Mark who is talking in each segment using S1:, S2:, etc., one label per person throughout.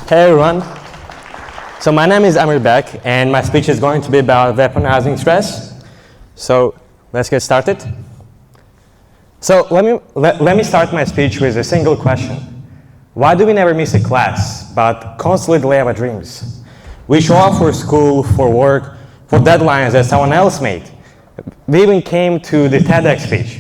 S1: Hey everyone. So my name is Amirbek, and my speech is going to be about weaponizing stress. So let's get started. So let me start my speech with a single question. Why do we never miss a class, but constantly delay our dreams? We show up for school, for work, for deadlines that someone else made. We even came to the TEDx speech.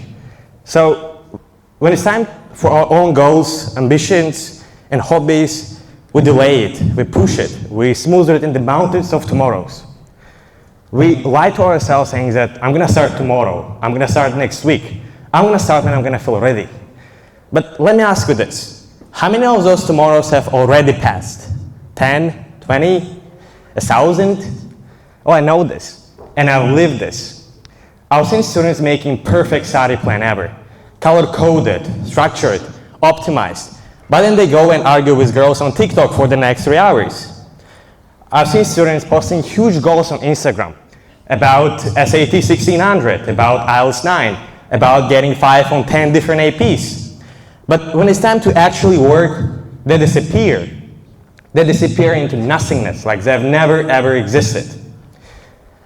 S1: So when it's time for our own goals, ambitions, and hobbies, we delay it, we push it, we smother it in the mountains of tomorrows. We lie to ourselves saying that I'm gonna start tomorrow, I'm gonna start next week, I'm gonna start when I'm gonna feel ready. But let me ask you this, how many of those tomorrows have already passed? 10, 20, 1,000? Oh, I know this, and I've lived this. I've seen students making perfect study plan ever, color-coded, structured, optimized, but then they go and argue with girls on TikTok for the next 3 hours. I've seen students posting huge goals on Instagram about SAT 1600, about IELTS 9, about getting 5 on 10 different APs. But when it's time to actually work, they disappear. They disappear into nothingness, like they've never ever existed.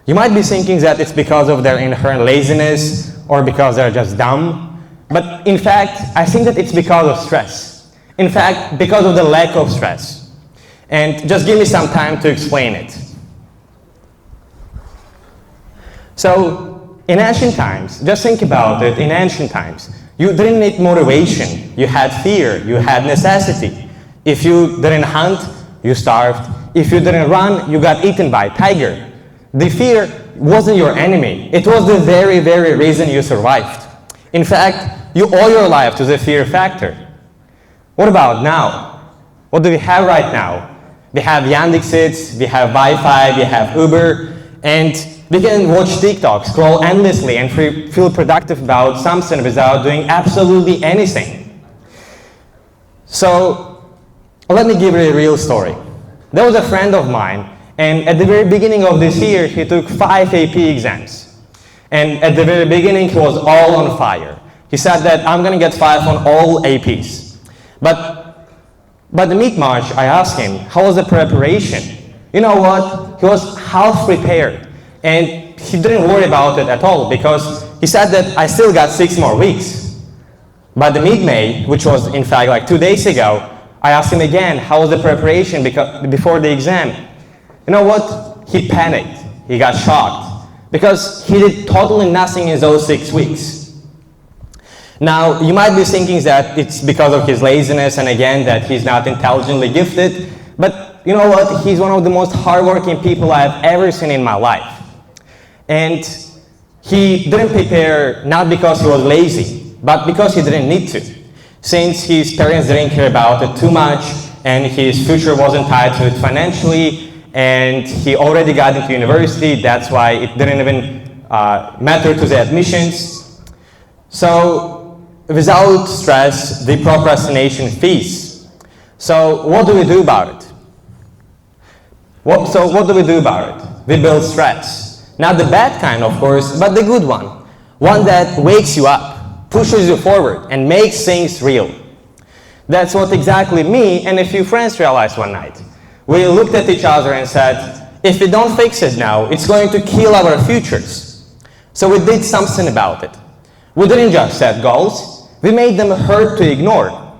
S1: You might be thinking that it's because of their inherent laziness or because they're just dumb, but in fact, I think that it's because of stress. In fact, because of the lack of stress. And just give me some time to explain it. So, in ancient times, just think about it, in ancient times, you didn't need motivation, you had fear, you had necessity. If you didn't hunt, you starved. If you didn't run, you got eaten by a tiger. The fear wasn't your enemy, it was the very, very reason you survived. In fact, you owe your life to the fear factor. What about now? What do we have right now? We have Yandexits, we have Wi-Fi, we have Uber, and we can watch TikTok, scroll endlessly, and feel productive about something without doing absolutely anything. So, let me give you a real story. There was a friend of mine, and at the very beginning of this year, he took 5 AP exams. And at the very beginning, he was all on fire. He said that I'm gonna get 5 on all APs. But by the mid-March, I asked him, how was the preparation? You know what? He was half prepared, and he didn't worry about it at all because he said that I still got 6 more weeks. By the mid-May, which was in fact like 2 days ago, I asked him again, how was the preparation before the exam? You know what? He panicked. He got shocked because he did totally nothing in those 6 weeks. Now, you might be thinking that it's because of his laziness and again that he's not intelligently gifted, but you know what? He's one of the most hardworking people I've ever seen in my life. And he didn't prepare not because he was lazy, but because he didn't need to. Since his parents didn't care about it too much and his future wasn't tied to it financially and he already got into university, that's why it didn't even matter to the admissions. So, without stress, the procrastination feasts. So what do we do about it? What do we do about it? We build stress. Not the bad kind, of course, but the good one. One that wakes you up, pushes you forward, and makes things real. That's what exactly me and a few friends realized one night. We looked at each other and said, if we don't fix it now, it's going to kill our futures. So we did something about it. We didn't just set goals, we made them hard to ignore.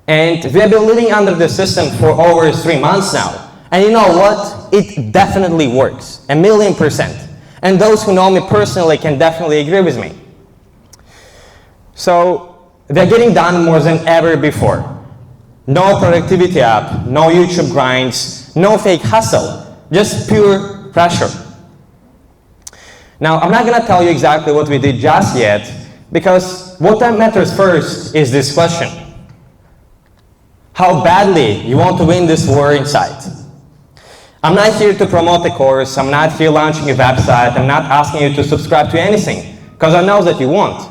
S1: And we have been living under the system for over 3 months now. And you know what? It definitely works, 1,000,000%. And those who know me personally can definitely agree with me. So, they're getting done more than ever before. No productivity app, no YouTube grinds, no fake hustle, just pure pressure. Now, I'm not gonna tell you exactly what we did just yet, because what matters first is this question. How badly you want to win this war inside? I'm not here to promote a course, I'm not here launching a website, I'm not asking you to subscribe to anything, because I know that you won't.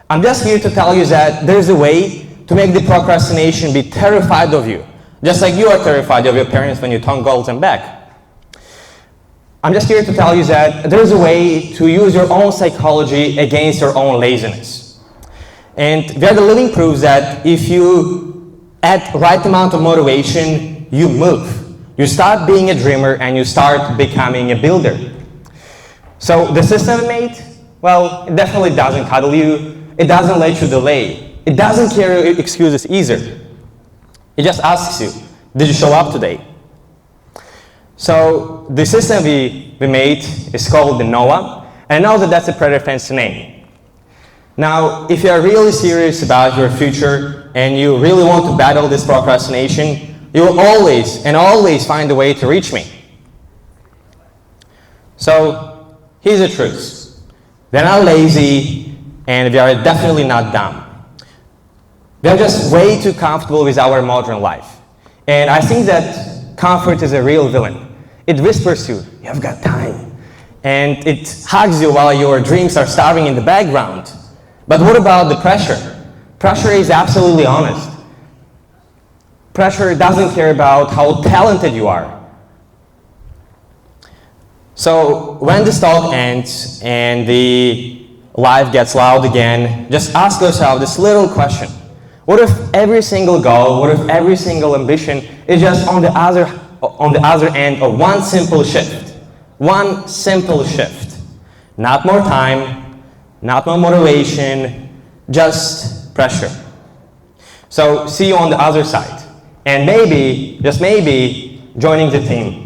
S1: I'm just here to tell you that there's a way to make the procrastination be terrified of you, just like you are terrified of your parents when you turn goals and back. I'm just here to tell you that there's a way to use your own psychology against your own laziness. And we are the living proofs that if you at right amount of motivation, you move. You start being a dreamer and you start becoming a builder. So the system we made, well, it definitely doesn't cuddle you. It doesn't let you delay. It doesn't carry your excuses either. It just asks you, did you show up today? So the system we made is called the NOAA, and I know that that's a pretty fancy name. Now, if you are really serious about your future and you really want to battle this procrastination, you will always and always find a way to reach me. So here's the truth. We're not lazy and we are definitely not dumb. We are just way too comfortable with our modern life. And I think that comfort is a real villain. It whispers you, you've got time. And it hugs you while your dreams are starving in the background. But what about the pressure? Pressure is absolutely honest. Pressure doesn't care about how talented you are. So when this talk ends and the life gets loud again, just ask yourself this little question. What if every single goal, what if every single ambition is just on the other end of one simple shift? One simple shift. Not more time, not more motivation, just pressure. So see you on the other side. And maybe, just maybe, joining the team.